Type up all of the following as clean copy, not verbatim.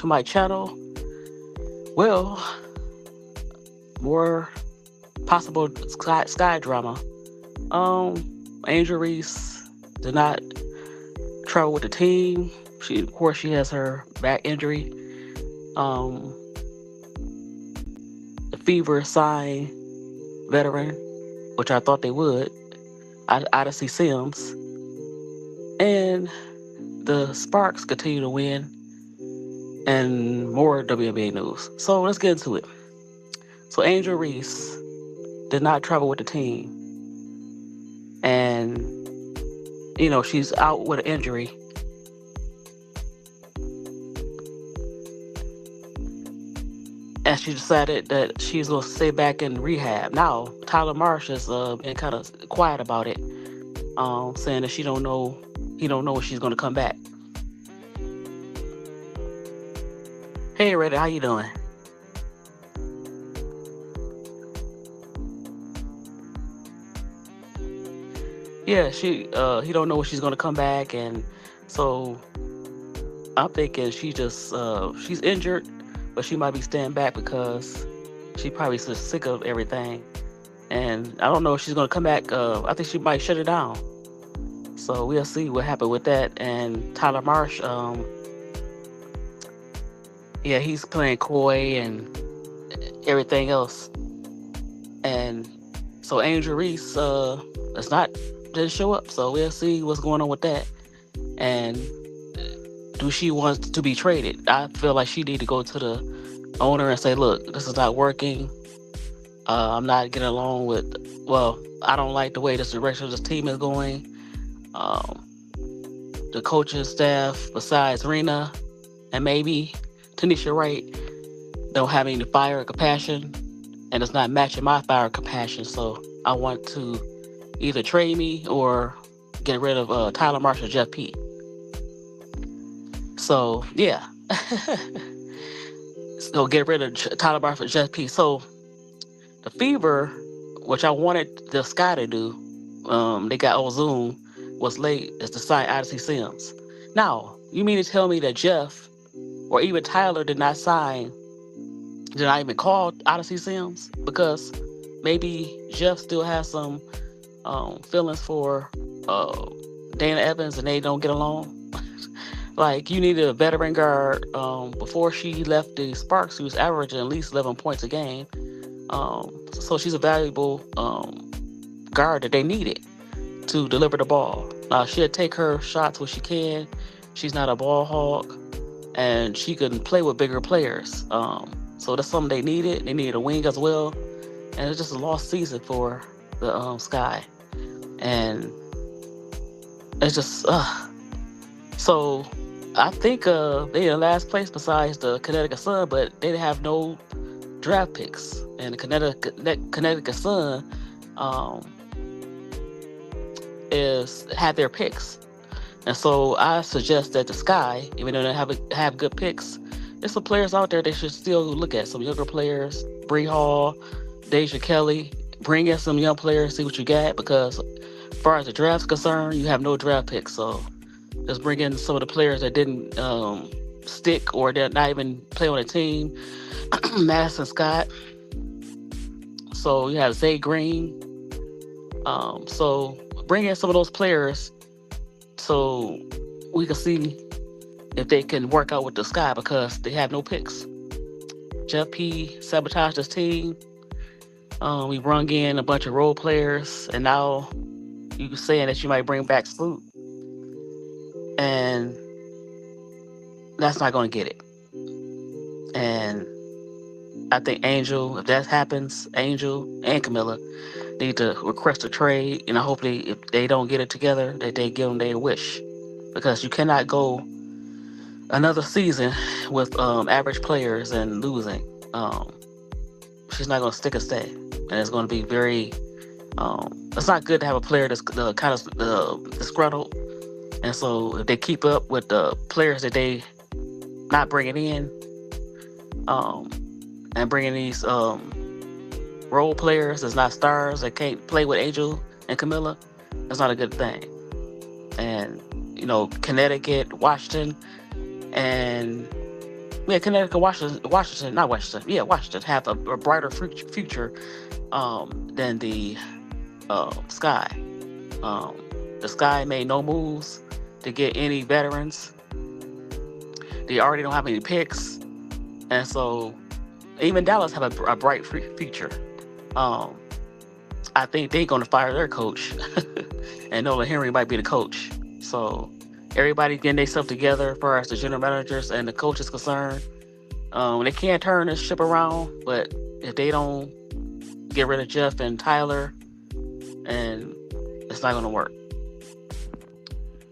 to my channel. Well, more possible sky drama. Angel Reese did not travel with the team. Of course, she has her back injury. Um, the Fever signed veteran, which I thought they would, Odyssey Sims, and the Sparks continue to win, and more WNBA news. So let's get into it. So Angel Reese did not travel with the team, and she's out with an injury. And she decided that she's going to stay back in rehab. Now, Tyler Marsh has been kind of quiet about it, saying that he don't know when she's going to come back. Hey, Reddit, how you doing? Yeah, he don't know when she's going to come back, and so I'm thinking she's injured, but she might be staying back because she probably just sick of everything. And I don't know if she's going to come back. I think she might shut it down. So we'll see what happened with that. And Tyler Marsh, he's playing coy and everything else. And so Angel Reese didn't show up. So we'll see what's going on with that. And do she want to be traded? I feel like she need to go to the owner and say, look, this is not working. I'm not getting along with, I don't like the way this direction of this team is going. The coaching staff, besides Rena and maybe Tanisha Wright, don't have any fire or compassion, and it's not matching my fire or compassion. So I want to either trade me or get rid of Tyler Marsh or Jeff P. So, yeah. So get rid of Tyler Marsh or Jeff P. So the Fever, which I wanted the Sky to do, they got on Zoom, was late, is to sign Odyssey Sims. Now, you mean to tell me that Jeff or even Tyler did not even call Odyssey Sims? Because maybe Jeff still has some feelings for Dana Evans and they don't get along. Like, you needed a veteran guard. Before she left the Sparks, she was averaging at least 11 points a game. So she's a valuable guard that they needed to deliver the ball. She'll take her shots when she can. She's not a ball hog, and she can play with bigger players. So that's something they needed. They needed a wing as well, and it's just a lost season for the Sky. And it's just so I think they in last place besides the Connecticut Sun, but they have no draft picks, and the Connecticut Sun had their picks. And so I suggest that the Sky, even though they have good picks, there's some players out there they should still look at. Some younger players, Bree Hall, Deja Kelly. Bring in some young players, see what you got, because as far as the draft's concerned, you have no draft picks. So just bring in some of the players that didn't stick or did not even play on the team. Madison Scott. So you have Zay Green. So bring in some of those players so we can see if they can work out with the Sky, because they have no picks. Jeff P sabotaged this team. We brung in a bunch of role players, and now you saying that you might bring back Sloot, and that's not going to get it. And I think Angel, if that happens, Angel and Camilla need to request a trade, and I hope if they don't get it together, that they give them their wish, because you cannot go another season with average players and losing. She's not going to stick and stay, and it's going to be very. It's not good to have a player that's kind of disgruntled, and so if they keep up with the players that they not bringing in, and bringing these role players that's not stars that can't play with Angel and Camilla, that's not a good thing. And Connecticut, Washington, and Yeah, Connecticut, Washington, not Washington. Yeah, Washington have a brighter future than the Sky. Um, the Sky made no moves to get any veterans. They already don't have any picks, and so even Dallas have a bright future. Um, I think they're going to fire their coach, and Nolan Henry might be the coach. So everybody getting themselves together as far as the general managers and the coach is concerned. They can't turn this ship around, but if they don't get rid of Jeff and Tyler, and it's not going to work.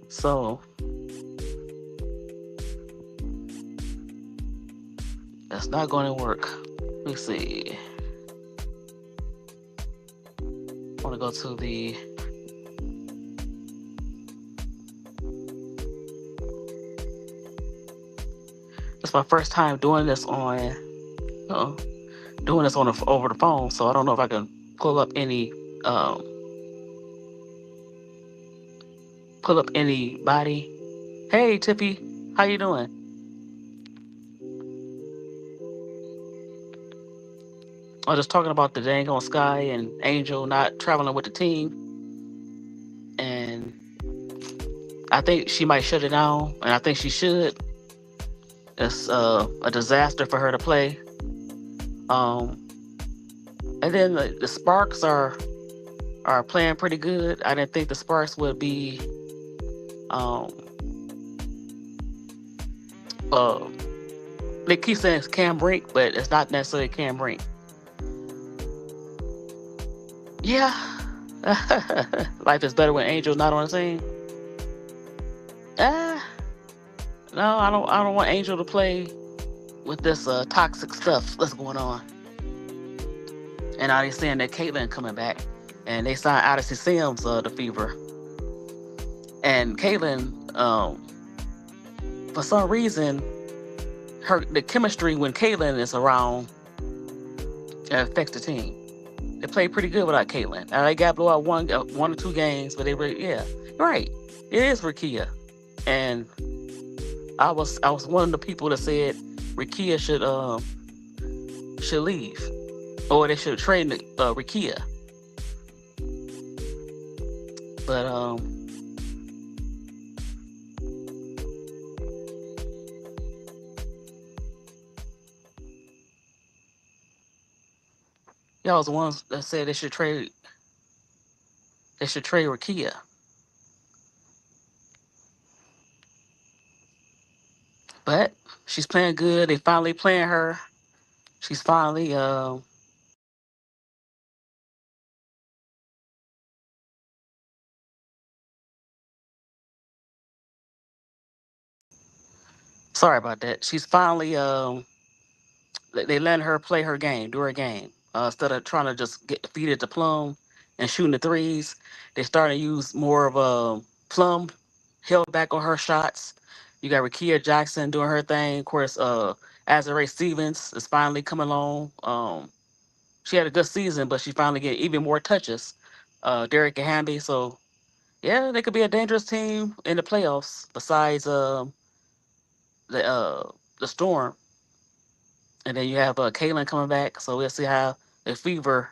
So that's not going to work. Let me see. I want to go to the. It's my first time doing this uh, over the phone, so I don't know if I can pull up um, anybody. Hey, Tippy, how you doing? I was just talking about the dang on Sky and Angel not traveling with the team, and I think she might shut it down, and I think she should. It's a disaster for her to play. Um, and then the Sparks are playing pretty good. I didn't think the Sparks would be um uh they keep saying it's Cam Brink, but it's not necessarily Cam Brink. Yeah. Life is better when Angel's not on the team. Uh no, I don't want Angel to play with this toxic stuff that's going on. And now they're saying that Caitlyn coming back. And they signed Odyssey Sims, the Fever. And Caitlyn, for some reason, the chemistry when Caitlyn is around affects the team. They played pretty good without Caitlyn. Now they got blow out one or two games, but they were right. It is Rakia, and I was one of the people that said Rakia should leave, or they should trade Rakia. But y'all was the ones that said they should trade Rakia. But she's playing good. They finally playing her. She's finally sorry about that. She's finally they letting her play her game, do her game. Instead of trying to just feed it to Plum and shooting the threes, they starting to use more of a Plum held back on her shots. You got Rakia Jackson doing her thing. Of course, Azare Stevens is finally coming along. She had a good season, but she finally get even more touches. Derek and Hamby. So yeah, they could be a dangerous team in the playoffs. Besides the uh, the Storm, and then you have Kaylin coming back. So we'll see how the Fever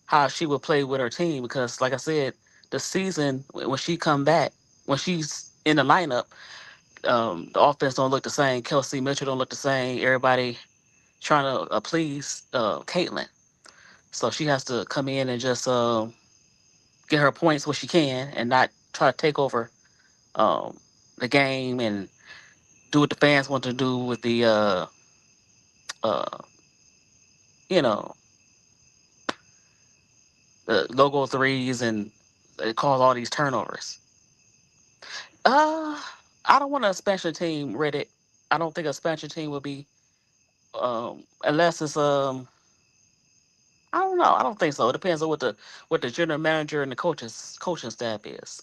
how she will play with her team because, like I said, the season when she come back, when she's in the lineup, the offense don't look the same. Kelsey Mitchell don't look the same. Everybody trying to please Caitlin, so she has to come in and just get her points where she can and not try to take over um, the game and do what the fans want to do with the uh, you know the logo threes and it cause all these turnovers. Uh, I don't want an expansion team Reddit. I don't think a expansion team would be unless it's I don't know. I don't think so. It depends on what the general manager and the coaching staff is.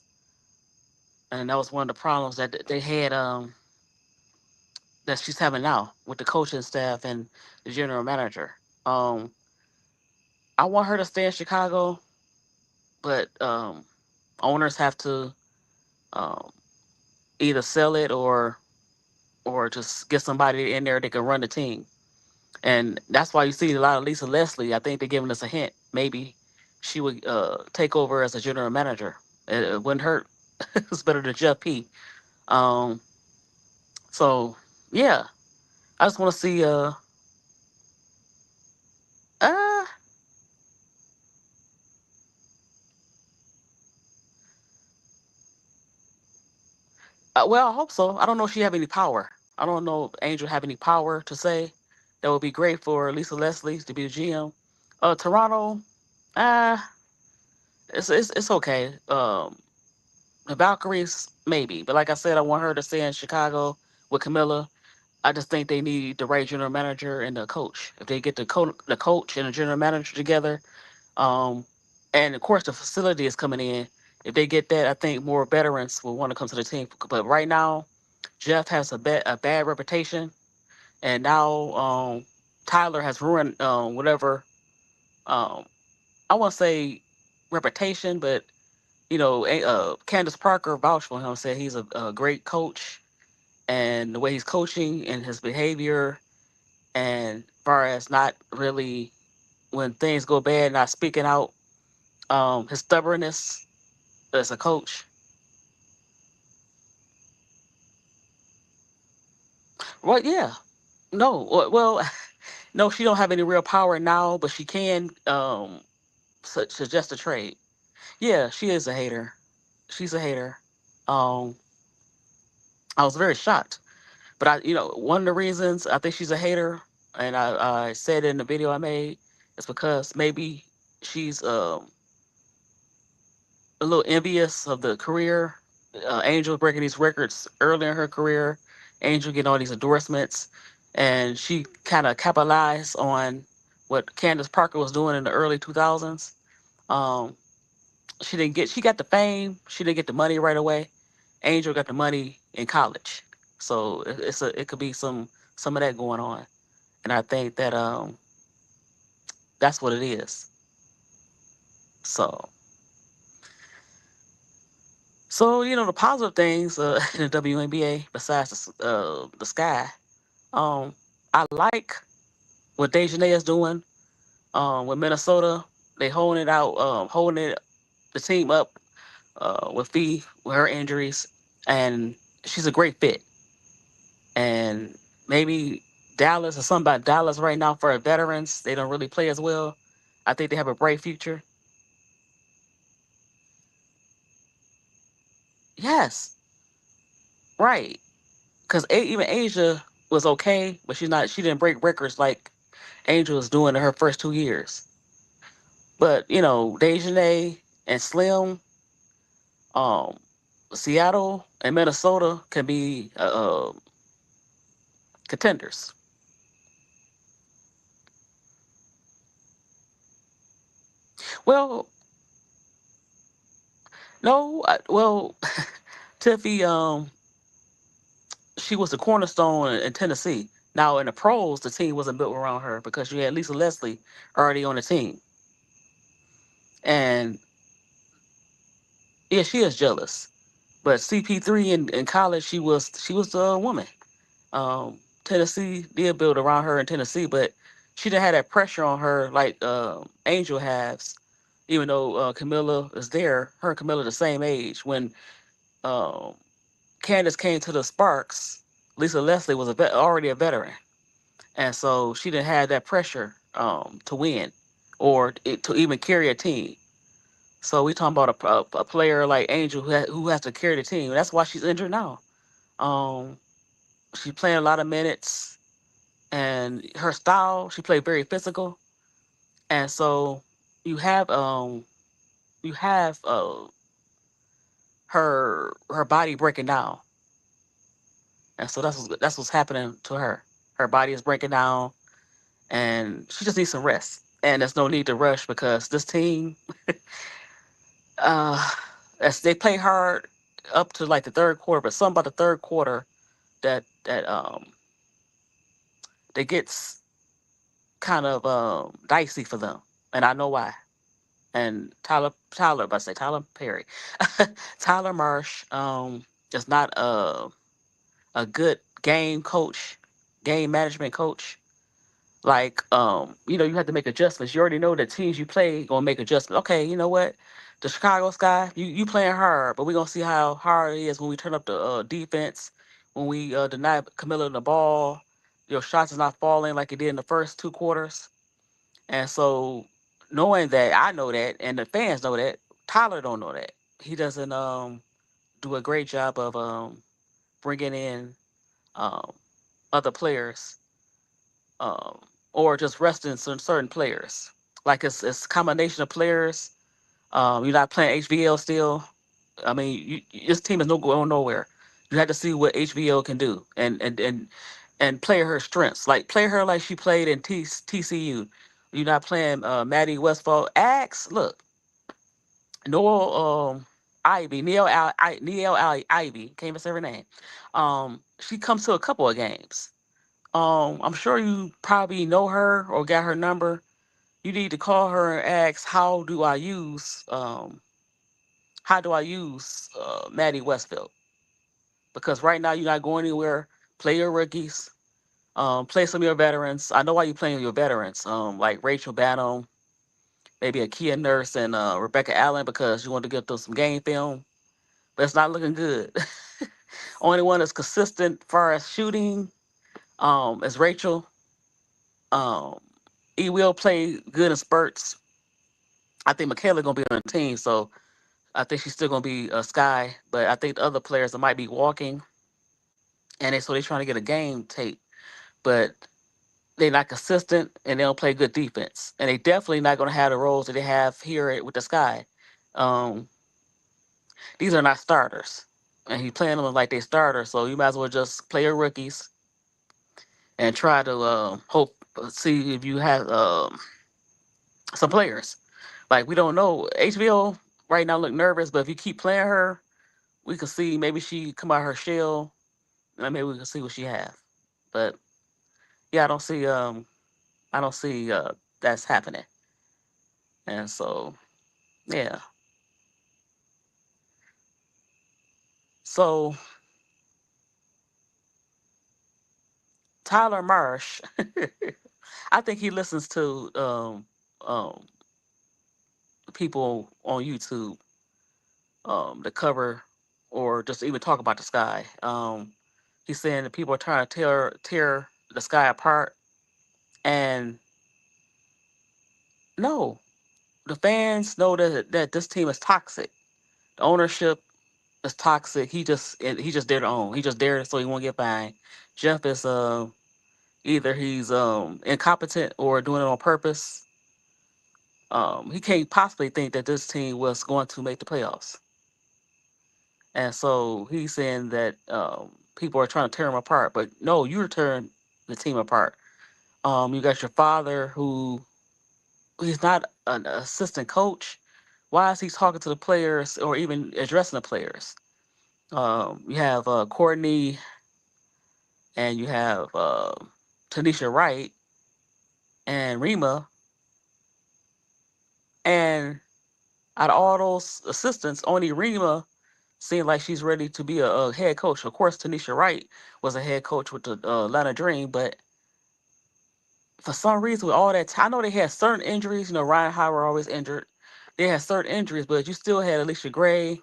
And that was one of the problems that they had that she's having now with the coaching staff and the general manager. Um I want her to stay in Chicago, but owners have to um either sell it or or just get somebody in there that can run the team. And that's why you see a lot of Lisa Leslie. I think they're giving us a hint. Maybe she would take over as a general manager. It wouldn't hurt. It's better than Jeff P. Um, so yeah, I just want to see. Uh, well, I hope so. I don't know if she have any power. I don't know if Angel have any power to say. That would be great for Lisa Leslie to be the GM. Toronto, uh, it's okay. The Valkyries maybe, but like I said, I want her to stay in Chicago with Camilla. I just think they need the right general manager and the coach. If they get the coach and the general manager together, um, and of course the facility is coming in. If they get that, I think more veterans will want to come to the team. But right now, Jeff has a bad reputation, and now Tyler has ruined whatever, um, I won't say reputation, but Candace Parker vouched for him, said he's a great coach, and the way he's coaching and his behavior, and far as not really when things go bad, not speaking out, his stubbornness as a coach. Well, yeah, no, well, no, she don't have any real power now, but she can suggest a trade. Yeah, she is a hater. She's a hater. Um, I was very shocked. But one of the reasons I think she's a hater, and I said in the video I made, is because maybe she's a little envious of the career. Angel breaking these records early in her career, Angel getting all these endorsements, and she kind of capitalized on what Candace Parker was doing in the early 2000s. Um, she got the fame, she didn't get the money right away. Angel got the money in college, so it could be some of that going on. And I think that that's what it is. So the positive things in the WNBA besides the sky, um, I like what Dejanay is doing with Minnesota. They holding it out, holding the team up with Fee with her injuries, and she's a great fit. And maybe Dallas or something about Dallas right now for our veterans, they don't really play as well. I think they have a bright future. Yes, right. Because even Asia was okay, but she's not. She didn't break records like Angel was doing in her first 2 years. But Dejanay and Slim, um, Seattle and Minnesota can be contenders. Well, no, well, Tiffy, she was the cornerstone in Tennessee. Now in the pros, the team wasn't built around her because you had Lisa Leslie already on the team, and yeah, she is jealous. But CP3 in college, she was the woman. Tennessee did build around her in Tennessee, but she didn't have that pressure on her like Angel has. Even though Camilla is there, her and Camilla the same age. When um, Candace came to the Sparks, Lisa Leslie was already a veteran, and so she didn't have that pressure to win or to even carry a team. So we talking about a player like Angel who has to carry the team. That's why she's injured now. Um, she's playing a lot of minutes, and her style, she played very physical, and so you have um you have her body breaking down, and so that's what's happening to her. Her body is breaking down, and she just needs some rest. And there's no need to rush because this team, uh, as they play hard up to like the third quarter, but something about the third quarter that gets kind of dicey for them, and I know why. And Tyler, if I say Tyler Perry, Tyler Marsh, is not a good game coach, game management coach. Like, you have to make adjustments. You already know the teams you play gonna make adjustments. Okay, you know what? The Chicago Sky, you playing hard, but we're gonna see how hard it is when we turn up the defense, when we deny Camilla the ball. Your shots is not falling like it did in the first two quarters. And so, knowing that, I know that, and the fans know that. Tyler don't know that. He doesn't do a great job of bringing in um, other players, um, or just resting certain players. Like it's a combination of players. You're not playing HVL still. I mean, this team is no going nowhere. You have to see what HVL can do, and play her strengths. Like play her like she played in TCU. You're not playing Maddie Westfall. Axe, look, Noel Ivy, Ivy, can't even say her name. She comes to a couple of games. I'm sure you probably know her or got her number. You need to call her and ask how do I use Maddie Westfield? Because right now you're not going anywhere. Play your rookies. Play some of your veterans. I know why you're playing your veterans. Like Rachel Banham, maybe a Kia Nurse and Rebecca Allen because you want to get through some game film. But it's not looking good. Only one that's consistent far as shooting is Rachel. Um, he will play good in spurts. I think Michaela gonna be on the team, so I think she's still gonna be a Sky. But I think the other players that might be walking, and they're trying to get a game tape, but they're not consistent and they don't play good defense, and they definitely not gonna have the roles that they have here with the Sky. Um, these are not starters, and he's playing them like they starters, so you might as well just play your rookies and try to hope see if you have some players. Like we don't know. HBO right now look nervous, but if you keep playing her, we could see maybe she come out her shell, and maybe we can see what she have. But yeah, I don't see that's happening. And so yeah, so Tyler Marsh, I think he listens to people on YouTube to cover or just even talk about the Sky. He's saying that people are trying to tear the Sky apart, and no, the fans know that this team is toxic. The ownership is toxic. He just there to own. He just there so he won't get fined. Jeff is either he's incompetent or doing it on purpose. He can't possibly think that this team was going to make the playoffs, and so he's saying that people are trying to tear him apart. But no, you're tearing the team apart. You got your father who he's not an assistant coach. Why is he talking to the players or even addressing the players? You have Courtney and you have Tanisha Wright and Rima, and out of all those assistants, only Rima seemed like she's ready to be a head coach. Of course, Tanisha Wright was a head coach with the Atlanta Dream, but for some reason, with all that, I know they had certain injuries. You know, Ryan Howard always injured. They had certain injuries, but you still had Alicia Gray.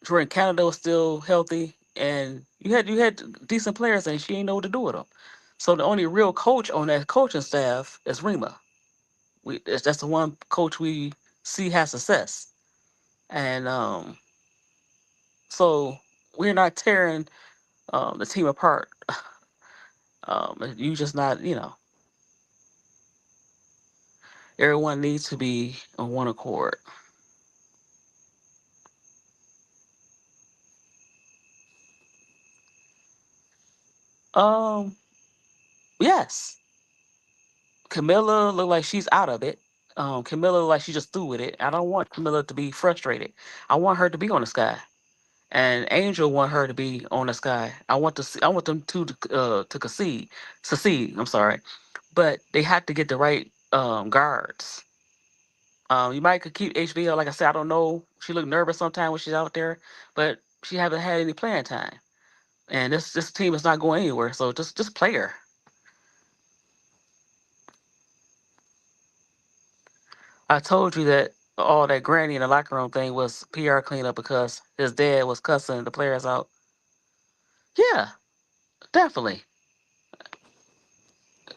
Jordan Canada was still healthy, and you had decent players, and she didn't know what to do with them. So the only real coach on that coaching staff is Rima. That's the one coach we see has success, and so we're not tearing the team apart. You just not, everyone needs to be on one accord. Um, yes, Camilla look like she's out of it. Camilla look like she just threw with it. I don't want Camilla to be frustrated. I want her to be on the Sky, and Angel want her to be on the Sky. I want them to succeed. I'm sorry, but they have to get the right guards. You might could keep HBL. Like I said, I don't know. She looked nervous sometimes when she's out there, but she haven't had any playing time. and this team is not going anywhere. So just play her. I told you that all that granny in the locker room thing was PR cleanup because his dad was cussing the players out. Yeah, definitely,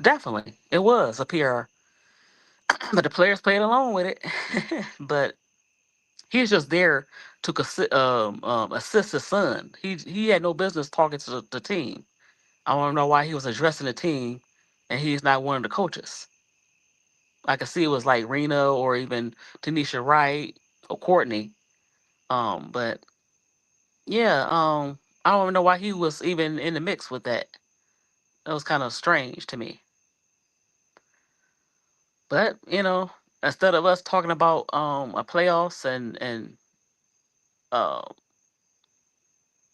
definitely, it was a PR. But the players played along with it. But he's just there to assist his son. He had no business talking to the team. I want to know why he was addressing the team, and he's not one of the coaches. I could see it was like Rena or even Tanisha Wright or Courtney. But yeah, I don't even know why he was even in the mix with that. That was kind of strange to me. But instead of us talking about a playoffs and uh,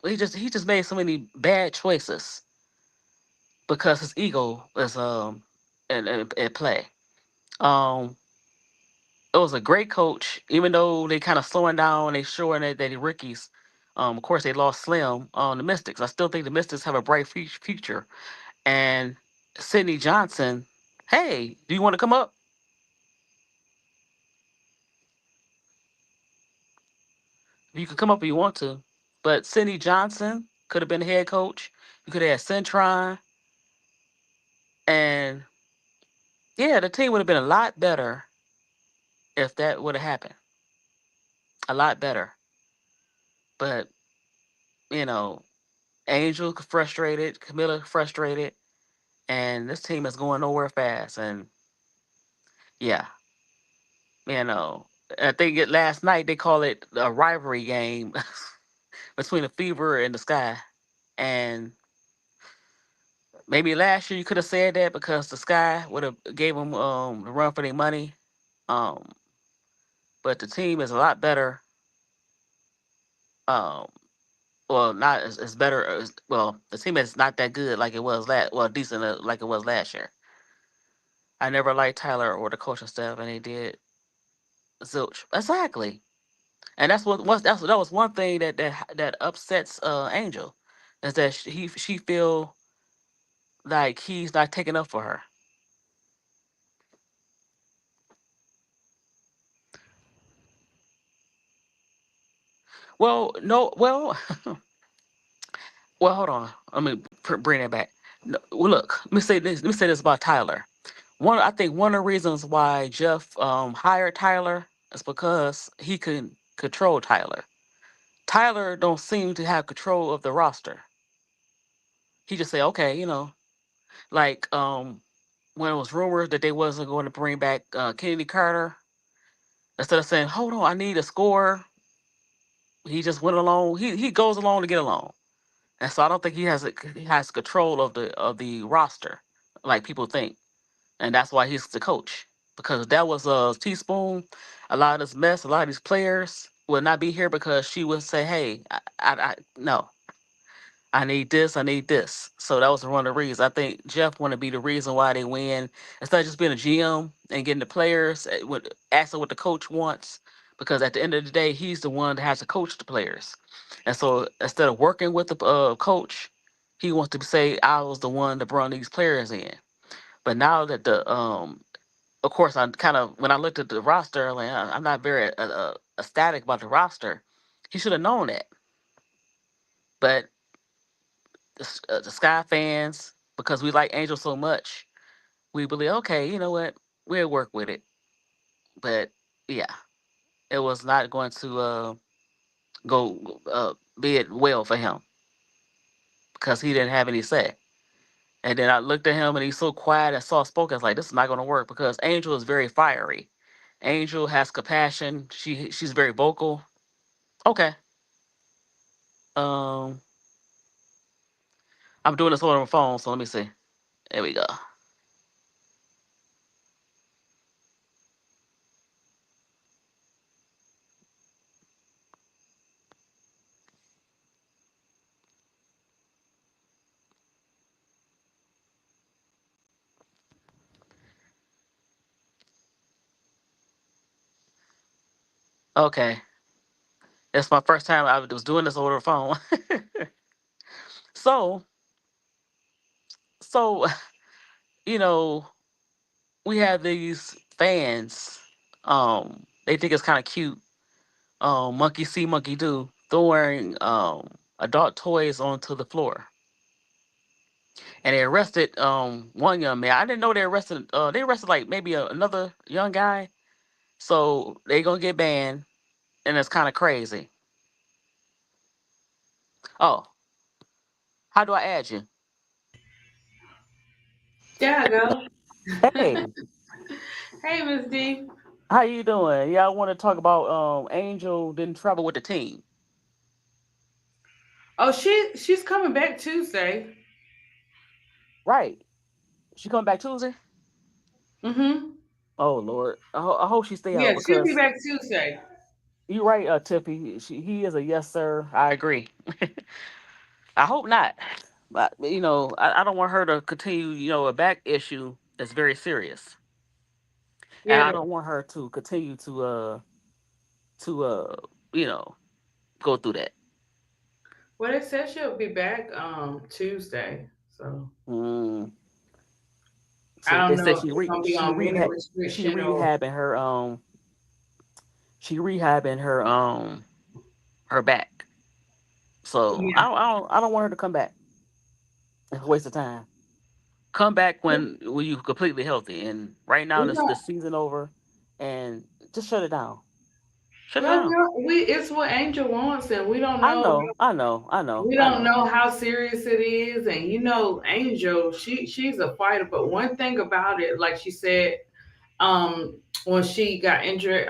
he just made so many bad choices because his ego is at play. Um, it was a great coach, even though they kind of slowing down. They showing that the rookies. Of course, they lost Slim on the Mystics. I still think the Mystics have a bright future. And Sidney Johnson, hey, do you want to come up? You can come up if you want to. But Sidney Johnson could have been the head coach. You could have had Centron, and yeah, the team would have been a lot better if that would have happened. A lot better. But you know, Angel frustrated, Camilla frustrated, and this team is going nowhere fast. And yeah, you know, I think last night they call it a rivalry game between the Fever and the Sky. And maybe last year you could have said that because the Sky would have gave them the run for their money. Um, but the team is a lot better. Um, well, not as better as well. The team is not that good like it was last. Well, decent like it was last year. I never liked Tyler or the coaching staff, and they did zilch exactly. And that was one thing that upsets Angel, is that she feel like he's not taking up for her. Well, no, well, hold on. Let me bring that back. No, well, look, let me say this. Let me say this about Tyler. I think one of the reasons why Jeff hired Tyler is because he can control Tyler. Tyler don't seem to have control of the roster. He just say, okay, like when it was rumored that they wasn't going to bring back Kennedy Carter, instead of saying, hold on, I need a scorer, he just went along. He goes along to get along, and so I don't think he has control of the roster like people think, and that's why he's the coach. Because if that was a teaspoon, a lot of this mess, a lot of these players would not be here because she would say, "Hey, no, I need this, I need this." So that was one of the reasons. I think Jeff want to be the reason why they win. Instead of just being a GM and getting the players, asking what the coach wants. Because at the end of the day, he's the one that has to coach the players. And so instead of working with the coach, he wants to say, I was the one that brought these players in. But now that of course, I kind of, when I looked at the roster, like, I'm not very ecstatic about the roster. He should have known that. But the Sky fans, because we like Angel so much, we believe, okay, you know what, we'll work with it. But yeah, it was not going to go be it well for him because he didn't have any say. And then I looked at him and he's so quiet and soft spoken. I was like, this is not going to work because Angel is very fiery. Angel has compassion. She's very vocal. Okay. Um, I'm doing this on my phone, so let me see. There we go. Okay. It's my first time I was doing this over the phone. So, so you know, we have these fans. They think it's kind of cute. Monkey see, monkey do, throwing adult toys onto the floor, and they arrested one young man. I didn't know they arrested. They arrested like maybe another young guy. So they gonna get banned, and it's kind of crazy. Oh, how do I add you? There I go. Hey, Hey, Miss D. how you doing? Yeah, I want to talk about Angel didn't travel with the team. Oh, she's coming back Tuesday. Right. She coming back Tuesday? Mm-hmm. Oh Lord. I hope she stay Yeah, out she'll be because back Tuesday. you right, Tiffy. He is a yes sir. I agree. I hope not. But I don't want her to continue, a back issue that's very serious. And I Yeah. don't want her to continue to you know, go through that. Well, they said she'll be back Tuesday. So Mm. I So don't they know said if it's gonna be on minute she restriction or rehabbing her back. So yeah. I don't want her to come back. It's a waste of time. Come back when you completely healthy. And right now We this the don't. season over, and just shut it down. Shut it Well, down. we it's what Angel wants, and we don't I know. know, I know, I know, We I don't know. know how serious it is, and Angel, she's a fighter. But one thing about it, like she said, when she got injured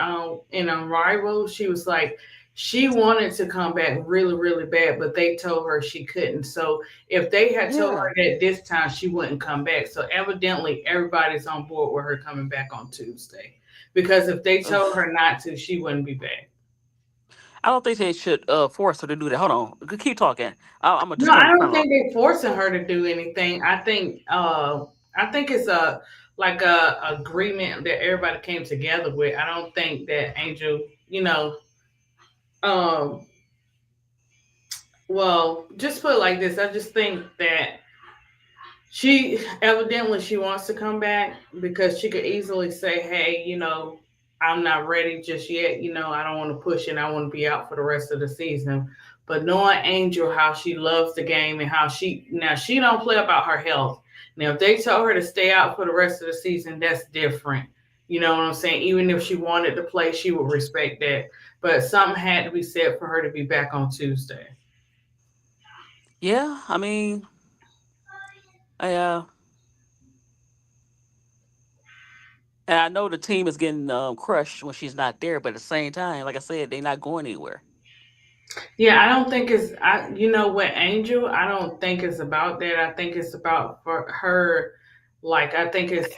in Arrival, she was like she wanted to come back really, really bad, but they told her she couldn't. So if they had told Yeah. her that this time, she wouldn't come back. So evidently, everybody's on board with her coming back on Tuesday, because if they Ugh. told her not to, she wouldn't be back. I don't think they should force her to do that. Hold on. Keep talking. I'm gonna No, just turn I the don't camera think off. they're forcing her to do anything. I think it's a like a agreement that everybody came together with. I don't think that Angel, um well, just put it like this. I just think that she wants to come back because she could easily say, "Hey, I'm not ready just yet. I don't want to push it. I want to be out for the rest of the season." But knowing Angel, how she loves the game and how she don't play about her health. Now, if they tell her to stay out for the rest of the season, that's different. You know what I'm saying? Even if she wanted to play, she would respect that. But something had to be said for her to be back on Tuesday. Yeah, I mean, I, and I know the team is getting crushed when she's not there, but at the same time, like I said, they're not going anywhere. Yeah, I don't think it's with Angel, I don't think it's about that. I think it's about for her, like I think it's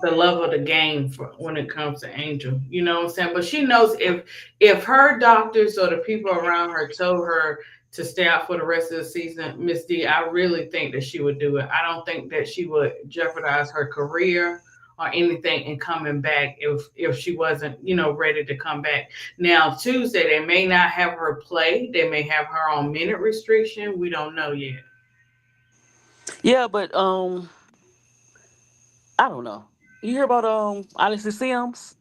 the love of the game for when it comes to Angel. You know what I'm saying? But she knows if her doctors or the people around her told her to stay out for the rest of the season, Miss D, I really think that she would do it. I don't think that she would jeopardize her career or anything in coming back if she wasn't, ready to come back. Now, Tuesday, they may not have her play. They may have her on minute restriction. We don't know yet. Yeah, but I don't know. You hear about Alice Sims?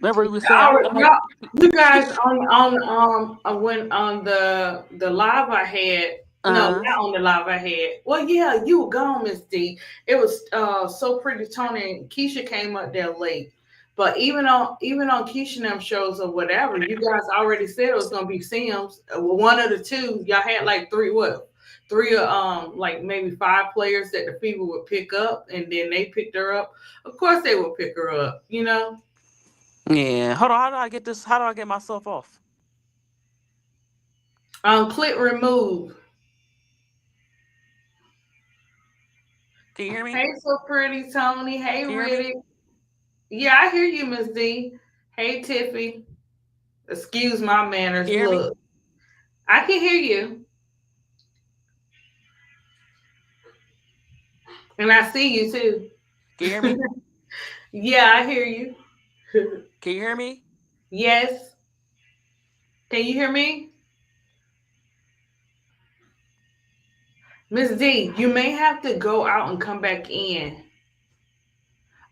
Remember we were saying Our, like y'all, you guys on when on the live I had. No, uh not on the live I had. Well, yeah, you were gone, Miss D. It was so pretty. Tony and Keisha came up there late, but even on Keisha and them shows or whatever, you guys already said it was gonna be Sims. Well, one of the two. Y'all had like three what? Three like maybe five players that the people would pick up, and then they picked her up. Of course, they would pick her up. yeah. Hold on, how do I get this? How do I get myself off? Click remove. Can you hear me? Hey, so pretty Tony. Hey, Can you hear me? Riddick. Yeah, I hear you, Miss D. Hey, Tiffy. Excuse my Can manners. you hear me? Look, I can hear you, and I see you Can you hear too. me? Yeah, I hear you. Can you hear me? Yes. Can you hear me? Miss D, you may have to go out and come back in.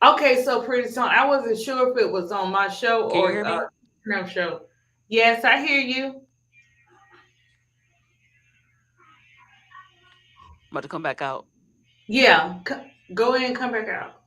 Okay, so pretty soon I wasn't sure if it was on my show Can you or hear me? no show. Yes, I hear you. I'm about to come back out. Yeah, go in and come back out.